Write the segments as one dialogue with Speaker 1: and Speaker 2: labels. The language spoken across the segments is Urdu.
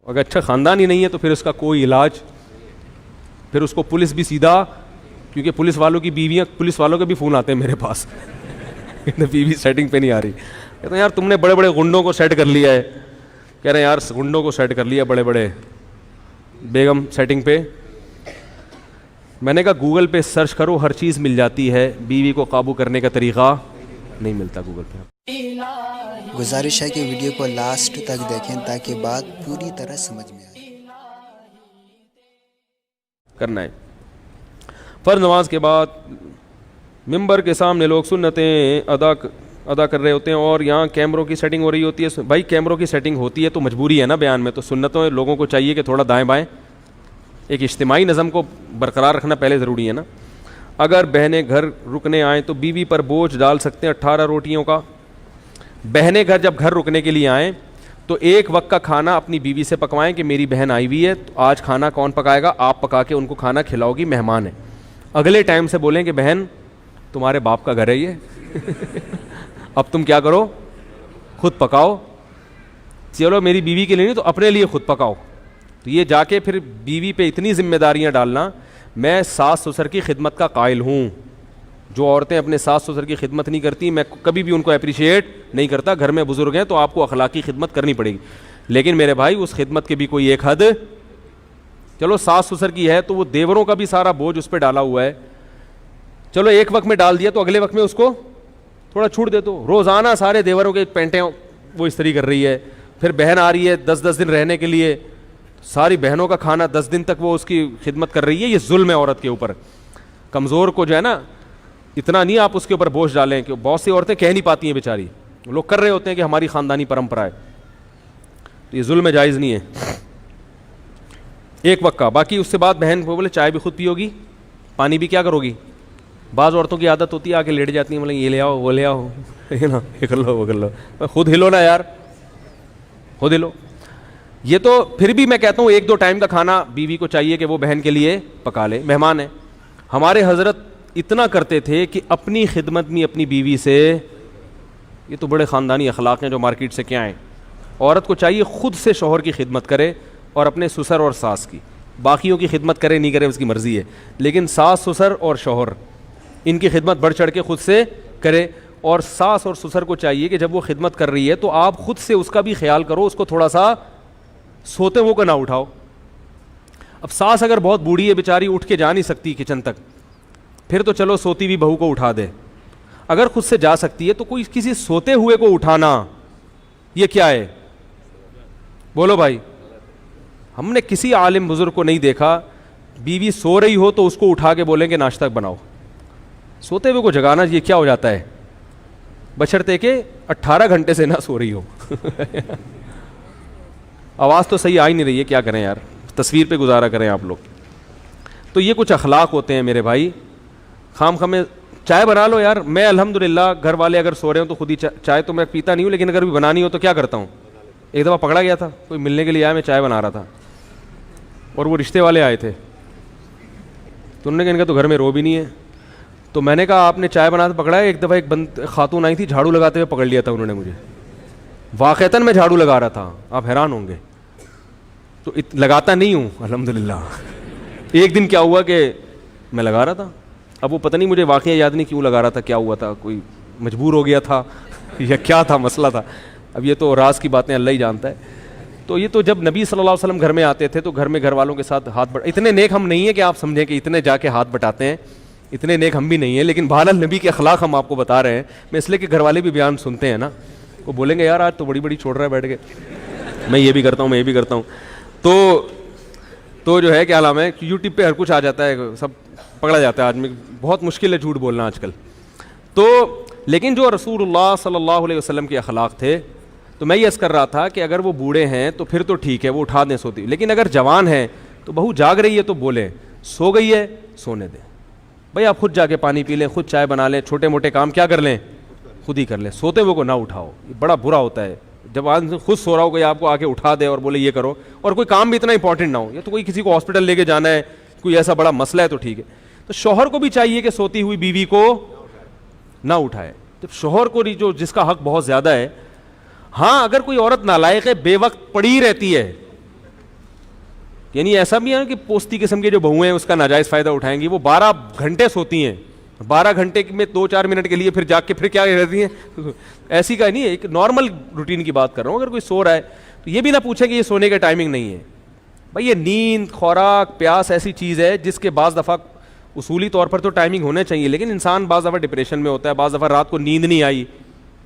Speaker 1: اگر اچھا خاندان ہی نہیں ہے تو پھر اس کا کوئی علاج, پھر اس کو پولیس بھی سیدھا, کیونکہ پولیس والوں کی بیویاں, پولیس والوں کے بھی فون آتے ہیں میرے پاس بیوی سیٹنگ پہ نہیں آ رہی, کہتے ہیں یار تم نے بڑے بڑے گنڈوں کو سیٹ کر لیا ہے, کہہ رہے ہیں یار گنڈوں کو سیٹ کر لیا بڑے بڑے, بیگم سیٹنگ پہ. میں نے کہا گوگل پہ سرچ کرو ہر چیز مل جاتی ہے, بیوی کو قابو کرنے کا طریقہ نہیں ملتا گوگل پہ.
Speaker 2: گزارش ہے کہ ویڈیو کو لاسٹ تک دیکھیں تاکہ بات پوری طرح سمجھ میں آئے.
Speaker 1: کرنا ہے فرض نماز کے بعد ممبر کے سامنے لوگ سنتیں ادا کر رہے ہوتے ہیں, اور یہاں کیمروں کی سیٹنگ ہو رہی ہوتی ہے. بھائی کیمروں کی سیٹنگ ہوتی ہے تو مجبوری ہے نا بیان میں, تو سنتوں لوگوں کو چاہیے کہ تھوڑا دائیں بائیں, ایک اجتماعی نظم کو برقرار رکھنا پہلے ضروری ہے نا. اگر بہنیں گھر رکنے آئیں تو بیوی پر بوجھ ڈال سکتے ہیں 18 روٹیوں کا. بہنیں گھر جب گھر رکنے کے لیے آئیں تو ایک وقت کا کھانا اپنی بیوی سے پکوائیں کہ میری بہن آئی ہوئی ہے تو آج کھانا کون پکائے گا, آپ پکا کے ان کو کھانا کھلاؤ گی, مہمان ہے. اگلے ٹائم سے بولیں کہ بہن تمہارے باپ کا گھر ہے یہ اب تم کیا کرو, خود پکاؤ. چلو میری بیوی کے لیے نہیں تو اپنے لیے خود پکاؤ. تو یہ جا کے پھر بیوی پہ اتنی ذمہ داریاں ڈالنا. میں ساس سسر کی خدمت کا قائل ہوں, جو عورتیں اپنے ساس سسر کی خدمت نہیں کرتی میں کبھی بھی ان کو اپریشیٹ نہیں کرتا. گھر میں بزرگ ہیں تو آپ کو اخلاقی خدمت کرنی پڑے گی, لیکن میرے بھائی اس خدمت کے بھی کوئی ایک حد. چلو ساس سسر کی ہے تو وہ دیوروں کا بھی سارا بوجھ اس پہ ڈالا ہوا ہے, چلو ایک وقت میں ڈال دیا تو اگلے وقت میں اس کو تھوڑا چھوٹ دے دو. روزانہ سارے دیوروں کے پینٹیں وہ استری کر رہی ہے, پھر بہن آ رہی ہے 10 دن رہنے کے لیے, ساری بہنوں کا کھانا 10 دن تک وہ اس کی خدمت کر رہی ہے. یہ ظلم ہے عورت کے اوپر. کمزور کو جو ہے نا اتنا نہیں آپ اس کے اوپر بوجھ ڈالیں, کہ بہت سی عورتیں کہہ نہیں پاتی ہیں بیچاری, لوگ کر رہے ہوتے ہیں کہ ہماری خاندانی پرمپرا ہے, تو یہ ظلم جائز نہیں ہے. ایک وقت کا, باقی اس سے بعد بہن کو بولے چائے بھی خود پیو گی, پانی بھی کیا کرو گی. بعض عورتوں کی عادت ہوتی ہے آ کے لیٹ جاتی ہیں, بولیں یہ لے آؤ وہ لے آؤ نا, یہ کر لو وہ کر لو. خود ہلو نا یار, خود ہلو. یہ تو پھر بھی میں کہتا ہوں 1-2 ٹائم کا کھانا بیوی کو چاہیے کہ وہ بہن کے لیے پکا لے, مہمان ہے. ہمارے حضرت اتنا کرتے تھے کہ اپنی خدمت میں اپنی بیوی سے, یہ تو بڑے خاندانی اخلاق ہیں جو مارکیٹ سے کیا ہیں. عورت کو چاہیے خود سے شوہر کی خدمت کرے اور اپنے سسر اور ساس کی, باقیوں کی خدمت کرے نہیں کرے اس کی مرضی ہے, لیکن ساس سسر اور شوہر ان کی خدمت بڑھ چڑھ کے خود سے کرے. اور ساس اور سسر کو چاہیے کہ جب وہ خدمت کر رہی ہے تو آپ خود سے اس کا بھی خیال کرو, اس کو تھوڑا سا سوتے وہ کو نہ اٹھاؤ. اب ساس اگر بہت بوڑھی ہے بیچاری, اٹھ کے جا نہیں سکتی کچن تک, پھر تو چلو سوتی ہوئی بہو کو اٹھا دے. اگر خود سے جا سکتی ہے تو کوئی کسی سوتے ہوئے کو اٹھانا یہ کیا ہے, بولو بھائی. ہم نے کسی عالم بزرگ کو نہیں دیکھا بیوی سو رہی ہو تو اس کو اٹھا کے بولیں کہ ناشتہ بناؤ. سوتے ہوئے کو جگانا یہ کیا ہو جاتا ہے, بشرطے کہ 18 گھنٹے سے نہ سو رہی ہو. آواز تو صحیح آ ہی نہیں رہی ہے, کیا کریں یار, تصویر پہ گزارا کریں آپ لوگ. تو یہ کچھ اخلاق ہوتے ہیں میرے بھائی. خام خامے چائے بنا لو یار. میں الحمدللہ گھر والے اگر سو رہے ہوں تو خود ہی چائے تو میں پیتا نہیں ہوں, لیکن اگر بھی بنانی ہو تو کیا کرتا ہوں. ایک دفعہ پکڑا گیا تھا, کوئی ملنے کے لیے آیا, میں چائے بنا رہا تھا اور وہ رشتے والے آئے تھے, تو انہوں نے کہا ان کا تو گھر میں رو بھی نہیں ہے. تو میں نے کہا آپ نے چائے بناتے پکڑا ہے. ایک دفعہ ایک خاتون آئی تھی, جھاڑو لگاتے ہوئے پکڑ لیا تھا انہوں نے مجھے, واقعتاً میں جھاڑو لگا رہا تھا, آپ حیران ہوں گے. تو لگاتا نہیں ہوں الحمدللہ. ایک دن کیا ہوا کہ میں لگا رہا تھا, اب وہ پتہ نہیں مجھے واقعہ یاد نہیں کیوں لگا رہا تھا, کیا ہوا تھا, کوئی مجبور ہو گیا تھا یا کیا تھا مسئلہ تھا. اب یہ تو راز کی باتیں اللہ ہی جانتا ہے. تو یہ تو جب نبی صلی اللہ علیہ وسلم گھر میں آتے تھے تو گھر میں گھر والوں کے ساتھ ہاتھ اتنے نیک ہم نہیں ہیں کہ آپ سمجھیں کہ اتنے جا کے ہاتھ بٹاتے ہیں, اتنے نیک ہم بھی نہیں ہیں, لیکن بہرحال نبی کے اخلاق ہم آپ کو بتا رہے ہیں. میں اس لیے کہ گھر والے بھی بیان سنتے ہیں نا, وہ بولیں گے یار آج تو بڑی بڑی چھوڑ رہا ہے بیٹھ کے, میں یہ بھی کرتا ہوں میں یہ بھی کرتا ہوں. تو جو ہے کیا نام ہے, یوٹیوب پہ ہر کچھ آ جاتا ہے, سب پکڑا جاتا ہے آدمی. بہت مشکل ہے جھوٹ بولنا آج کل. تو لیکن جو رسول اللہ صلی اللہ علیہ وسلم کے اخلاق تھے, تو میں یہ عرض کر رہا تھا کہ اگر وہ بوڑھے ہیں تو پھر تو ٹھیک ہے, وہ اٹھا دیں سوتی, لیکن اگر جوان ہیں تو بہو جاگ رہی ہے تو بولیں, سو گئی ہے سونے دیں بھائی, آپ خود جا کے پانی پی لیں, خود چائے بنا لیں, چھوٹے موٹے کام کیا کر لیں خود ہی کر لیں. سوتے ہوئے کو نہ اٹھاؤ, یہ بڑا برا ہوتا ہے جب آدمی خود سو رہا ہو, کوئی آپ کو آ کے اٹھا دے اور بولے یہ کرو, اور کوئی کام بھی اتنا امپورٹنٹ نہ ہو, یا تو کوئی کسی کو ہاسپٹل لے کے جانا ہے, کوئی ایسا بڑا مسئلہ ہے تو ٹھیک ہے. تو شوہر کو بھی چاہیے کہ سوتی ہوئی بیوی کو نہ اٹھائے. جب شوہر کو جو جس کا حق بہت زیادہ ہے, ہاں اگر کوئی عورت نالائق ہے, بے وقت پڑی رہتی ہے, یعنی ایسا بھی ہے کہ پوستی قسم کے جو بہویں ہیں اس کا ناجائز فائدہ اٹھائیں گی. وہ 12 گھنٹے سوتی ہیں, 12 گھنٹے میں 2-4 منٹ کے لیے پھر جاگ کے پھر کیا رہتی ہیں. ایسی کا نہیں ہے, ایک نارمل روٹین کی بات کر رہا ہوں. اگر کوئی سو رہا ہے تو یہ بھی نہ پوچھیں کہ یہ سونے کا ٹائمنگ نہیں ہے. بھائی یہ نیند, خوراک, پیاس ایسی چیز ہے جس کے بعض دفعہ اصولی طور پر تو ٹائمنگ ہونا چاہیے, لیکن انسان بعض دفعہ ڈپریشن میں ہوتا ہے, بعض دفعہ رات کو نیند نہیں آئی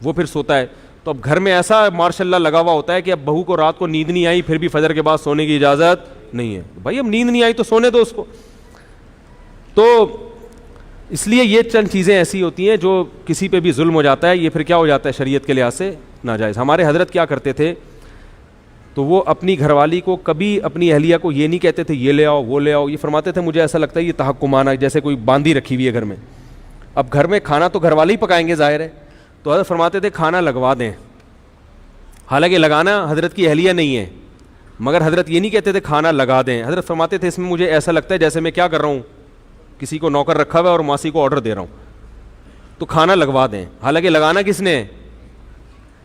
Speaker 1: وہ پھر سوتا ہے. تو اب گھر میں ایسا ماشاء اللہ لگا ہوا ہوتا ہے کہ اب بہو کو رات کو نیند نہیں آئی پھر بھی فجر کے بعد سونے کی اجازت نہیں ہے. بھائی اب نیند نہیں آئی تو سونے دو اس کو. تو اس لیے یہ چند چیزیں ایسی ہوتی ہیں جو کسی پہ بھی ظلم ہو جاتا ہے, یہ پھر کیا ہو جاتا ہے شریعت کے لحاظ سے ناجائز. ہمارے حضرت کیا کرتے تھے, تو وہ اپنی گھر والی کو کبھی اپنی اہلیہ کو یہ نہیں کہتے تھے یہ لے آؤ وہ لے آؤ. یہ فرماتے تھے مجھے ایسا لگتا ہے یہ تحکمانہ, جیسے کوئی باندھی رکھی ہوئی ہے گھر میں. اب گھر میں کھانا تو گھر والے ہی پکائیں گے ظاہر ہے, تو حضرت فرماتے تھے کھانا لگوا دیں. حالانکہ لگانا حضرت کی اہلیہ نہیں ہے, مگر حضرت یہ نہیں کہتے تھے کھانا لگا دیں. حضرت فرماتے تھے اس میں مجھے ایسا لگتا ہے جیسے میں کیا کر رہا ہوں, کسی کو نوکر رکھا ہوا ہے اور ماسی کو آرڈر دے رہا ہوں, تو کھانا لگوا دیں. حالانکہ لگانا کس نے ہے.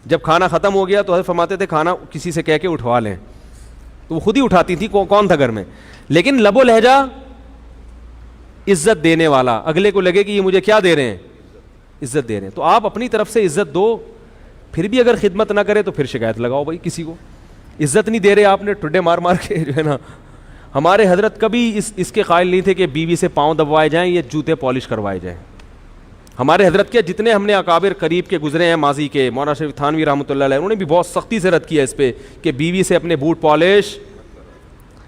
Speaker 1: جب کھانا ختم ہو گیا تو حضرت فرماتے تھے کھانا کسی سے کہہ کے اٹھوا لیں. تو وہ خود ہی اٹھاتی تھی, کون تھا گھر میں, لیکن لب و لہجہ عزت دینے والا, اگلے کو لگے کہ یہ مجھے کیا دے رہے ہیں, عزت دے رہے ہیں. تو آپ اپنی طرف سے عزت دو, پھر بھی اگر خدمت نہ کرے تو پھر شکایت لگاؤ. بھائی کسی کو عزت نہیں دے رہے آپ نے, ٹھڈے مار مار کے جو ہے نا. ہمارے حضرت کبھی اس کے قائل نہیں تھے کہ بیوی سے پاؤں دبوائے جائیں یا جوتے پالش کروائے جائیں. ہمارے حضرت کے جتنے ہم نے اکابر قریب کے گزرے ہیں ماضی کے, مولانا شریف تھانوی رحمۃ اللہ علیہ, انہوں نے بھی بہت سختی سے رد کیا اس پہ کہ بیوی سے اپنے بوٹ پالش,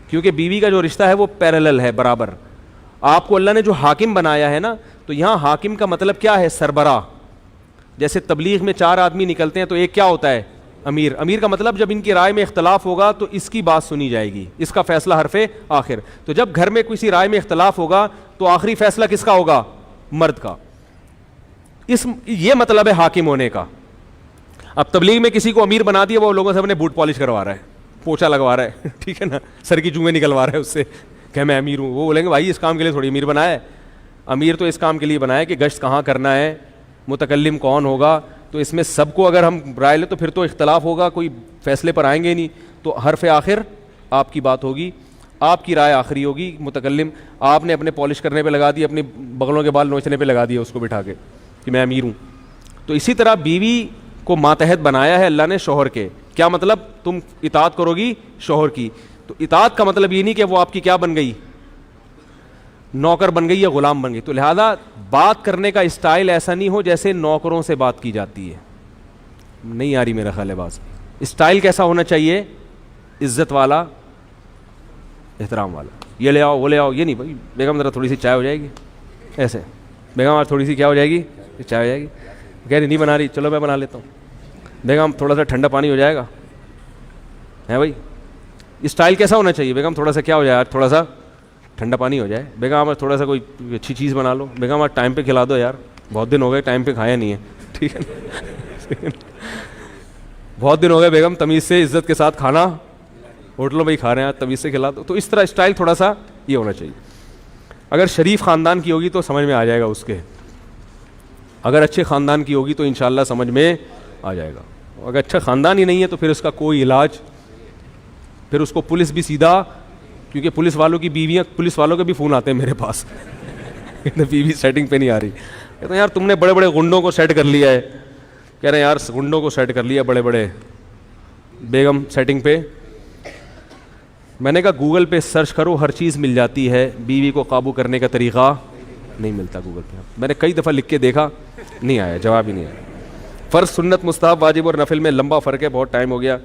Speaker 1: کیونکہ بیوی کا جو رشتہ ہے وہ پیرالل ہے, برابر. آپ کو اللہ نے جو حاکم بنایا ہے نا, تو یہاں حاکم کا مطلب کیا ہے, سربراہ. جیسے تبلیغ میں 4 آدمی نکلتے ہیں تو ایک کیا ہوتا ہے, امیر. امیر کا مطلب جب ان کی رائے میں اختلاف ہوگا تو اس کی بات سنی جائے گی, اس کا فیصلہ حرف آخر. تو جب گھر میں کسی رائے میں اختلاف ہوگا تو آخری فیصلہ کس کا ہوگا, مرد کا. یہ مطلب ہے حاکم ہونے کا. اب تبلیغ میں کسی کو امیر بنا دیا, وہ لوگوں سے اپنے بوٹ پالش کروا رہا ہے, پوچھا لگوا رہا ہے, ٹھیک ہے نا, سر کی جوئیں نکلوا رہا ہے اس سے کہ میں امیر ہوں. وہ بولیں گے بھائی اس کام کے لیے تھوڑی امیر بنایا ہے, امیر تو اس کام کے لیے بنایا ہے کہ گشت کہاں کرنا ہے, متکلم کون ہوگا. تو اس میں سب کو اگر ہم رائے لیں تو پھر تو اختلاف ہوگا, کوئی فیصلے پر آئیں گے نہیں. تو حرف آخر آپ کی بات ہوگی, آپ کی رائے آخری ہوگی. متکلم آپ نے اپنے پالش کرنے پہ لگا دی, اپنی بغلوں کے بال نوچنے پہ لگا دیا اس کو بٹھا کے کہ میں امیر ہوں. تو اسی طرح بیوی کو ماتحت بنایا ہے اللہ نے شوہر کے. کیا مطلب, تم اطاعت کرو گی شوہر کی. تو اطاعت کا مطلب یہ نہیں کہ وہ آپ کی کیا بن گئی, نوکر بن گئی یا غلام بن گئی. تو لہذا بات کرنے کا اسٹائل ایسا نہیں ہو جیسے نوکروں سے بات کی جاتی ہے. نہیں آ رہی میرا خیال ہے بات. اسٹائل کیسا ہونا چاہیے, عزت والا, احترام والا. یہ لے آؤ وہ لے آؤ, یہ نہیں بھائی بیگم ذرا تھوڑی سی چائے ہو جائے گی, ایسے بیگم آج تھوڑی سی کیا ہو جائے گی, چائے ہو جائے گی. کہہ رہی نہیں بنا رہی, چلو میں بنا لیتا ہوں. بیگم تھوڑا سا ٹھنڈا پانی ہو جائے گا, ہے بھائی. اسٹائل کیسا ہونا چاہیے, بیگم تھوڑا سا کیا ہو جائے, تھوڑا سا ٹھنڈا پانی ہو جائے. بیگم آج تھوڑا سا کوئی اچھی چیز بنا لو. بیگم آج ٹائم پہ کھلا دو یار, بہت دن ہو گئے ٹائم پہ کھایا نہیں ہے, ٹھیک ہے نا. بہت دن ہو گئے بیگم, تمیز سے عزت کے ساتھ کھانا ہوٹلوں میں ہی کھا رہے ہیں, تمیز سے کھلا دو. تو اس طرح اسٹائل تھوڑا سا یہ ہونا چاہیے. اگر شریف خاندان کی ہوگی تو سمجھ میں آ جائے گا اس کے, اگر اچھے خاندان کی ہوگی تو انشاءاللہ سمجھ میں آ جائے گا. اگر اچھا خاندان ہی نہیں ہے تو پھر اس کا کوئی علاج, پھر اس کو پولیس بھی سیدھا, کیونکہ پولیس والوں کی بیویاں, پولیس والوں کے بھی فون آتے ہیں میرے پاس, بیوی سیٹنگ پہ نہیں آ رہی. کہتے ہیں یار تم نے بڑے بڑے گنڈوں کو سیٹ کر لیا ہے. کہہ رہے ہیں یار گنڈوں کو سیٹ کر لیا بڑے بڑے, بیگم سیٹنگ پہ. میں نے کہا گوگل پہ سرچ کرو, ہر چیز مل جاتی ہے, بیوی کو قابو کرنے کا طریقہ نہیں ملتا گوگل پہ. میں نے کئی دفعہ لکھ کے دیکھا, نہیں آیا, جواب ہی نہیں آیا. فرض, سنت, مستحب, واجب اور نفل میں لمبا فرق ہے, بہت ٹائم ہو گیا.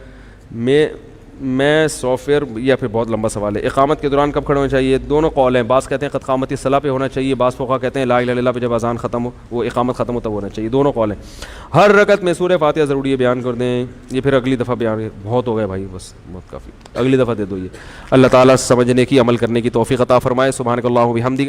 Speaker 1: میں سافٹ ویئر, یا پھر بہت لمبا سوال ہے. اقامت کے دوران کب کھڑے ہونا چاہیے, دونوں قول ہیں. بعض کہتے ہیں قد قامت الصلاۃ پہ ہونا چاہیے, بعض فقہا کہتے ہیں لا الہ الا اللہ پہ جب اذان ختم ہو, وہ اقامت ختم ہو تب ہونا چاہیے. دونوں قول ہیں. ہر رکعت میں سورہ فاتحہ ضروری ہے, بیان کر دیں. یہ پھر اگلی دفعہ بیان, بہت ہو گئے بھائی, بس بہت کافی, اگلی دفعہ دے دو. یہ اللہ تعالیٰ سمجھنے کی, عمل کرنے کی توفیق عطا فرمائے. سبحانک اللہم و بحمدک.